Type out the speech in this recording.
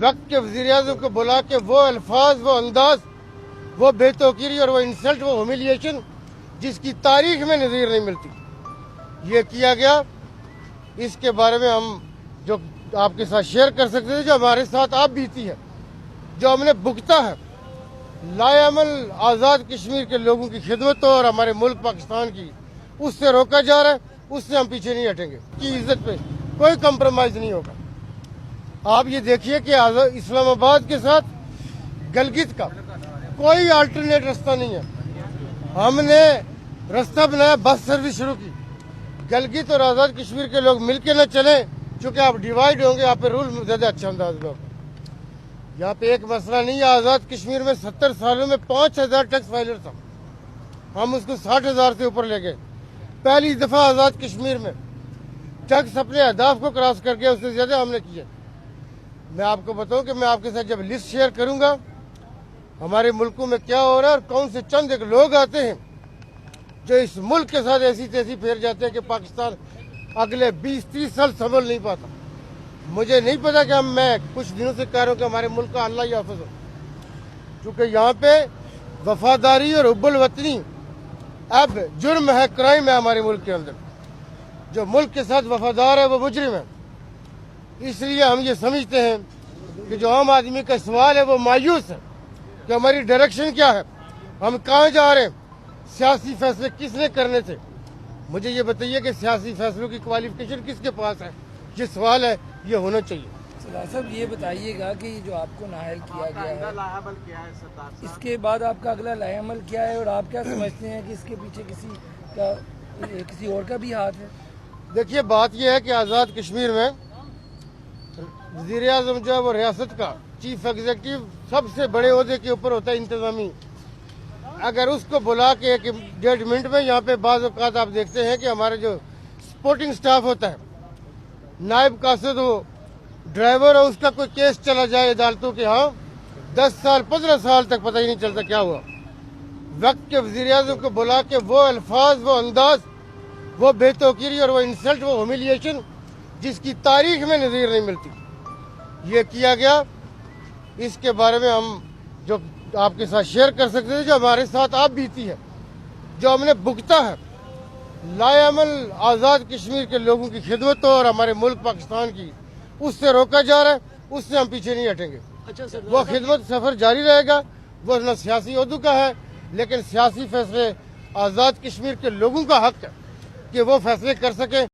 वक्त के वज़ीर-ए-आज़म को बुला के वो अल्फाज, वो अंदाज, वो बेतौकीरी और वो इंसल्ट, वो ह्यूमिलिएशन जिसकी तारीख में नज़ीर नहीं मिलती, ये किया गया। इसके बारे में हम जो आपके साथ शेयर कर सकते थे, जो हमारे साथ आप बीती है, जो हमने भुगता है, लाएअमल आज़ाद कश्मीर के लोगों की खिदमत और हमारे मुल्क पाकिस्तान की, उससे रोका जा रहा है, उससे हम पीछे नहीं हटेंगे। की इज्जत पे कोई कंप्रोमाइज नहीं होगा। आप ये देखिए कि इस्लामाबाद के साथ गलगित का कोई अल्टरनेट रास्ता नहीं है। हमने रास्ता बनाया, बस सर्विस शुरू की। गलगित और आज़ाद कश्मीर के लोग मिलके न चलें, चूंकि आप डिवाइड होंगे, यहाँ पे रूल ज़्यादा अच्छा अंदाज में होगा। यहाँ पे एक मसला नहीं है। आज़ाद कश्मीर में 70 सालों में 5000 टैक्स फाइलर था, हम उसको 60,000 से ऊपर ले गए। पहली दफ़ा आज़ाद कश्मीर में टैक्स अपने अहदाफ को क्रॉस करके उससे ज़्यादा हमने किया। मैं आपको बताऊं कि मैं आपके साथ जब लिस्ट शेयर करूंगा हमारे मुल्कों में क्या हो रहा है और कौन से चंद एक लोग आते हैं जो इस मुल्क के साथ ऐसी तैसी फेर जाते हैं कि पाकिस्तान अगले 20-30 साल संभल नहीं पाता। मुझे नहीं पता कि मैं कुछ दिनों से कह रहा हूँ कि हमारे मुल्क का अल्लाह ही हाफ़िज़ हो, क्योंकि यहाँ पे वफादारी और हुब्बुल वतनी अब जुर्म है, क्राइम है हमारे मुल्क के अंदर। जो मुल्क के साथ वफादार है वो मुजरिम है। इसलिए हम ये समझते हैं कि जो आम आदमी का सवाल है वो मायूस है कि हमारी डायरेक्शन क्या है, हम कहाँ जा रहे हैं, सियासी फैसले किसने करने थे। मुझे ये बताइए कि सियासी फैसलों की क्वालिफिकेशन किसके पास है, ये सवाल है, ये होना चाहिए। सरदार साहब ये बताइएगा कि जो आपको नाअहल किया गया है, लाएअमल किया है सरदार साहब, इसके बाद आपका अगला लाएअमल क्या है और आप क्या समझते हैं कि इसके पीछे किसी और का भी हाथ है? देखिए, बात यह है कि आज़ाद कश्मीर में वज़ीर-ए-आज़म जो है वो रियासत का चीफ एग्जीक्यूटिव सबसे बड़े ओहदे के ऊपर होता है, इंतजामी। अगर उसको बुला के 1-1.5 मिनट में यहाँ पे बाज़ औक़ात आप देखते हैं कि हमारे जो सपोर्टिंग स्टाफ होता है, नायब कासिद हो, ड्राइवर हो, उसका कोई केस चला जाए अदालतों के यहाँ 10 साल 15 साल तक पता ही नहीं चलता क्या हुआ। वक्त के वज़ीर-ए-आज़म को बुला के वो अल्फाज, वो अंदाज, वो बेतौकीरी और वो इंसल्ट, वो ह्यूमिलिएशन जिसकी तारीख में नज़ीर नहीं मिलती, ये किया गया। इसके बारे में हम जो आपके साथ शेयर कर सकते थे, जो हमारे साथ आप बीती है, जो हमने भुगता है, लाएअमल आज़ाद कश्मीर के लोगों की खिदमत और हमारे मुल्क पाकिस्तान की, उससे रोका जा रहा है, उससे हम पीछे नहीं हटेंगे। अच्छा सर, वो खिदमत सफ़र जारी रहेगा। वो न सियासी ओहदों का है, लेकिन सियासी फैसले आज़ाद कश्मीर के लोगों का हक है कि वो फैसले कर सकें।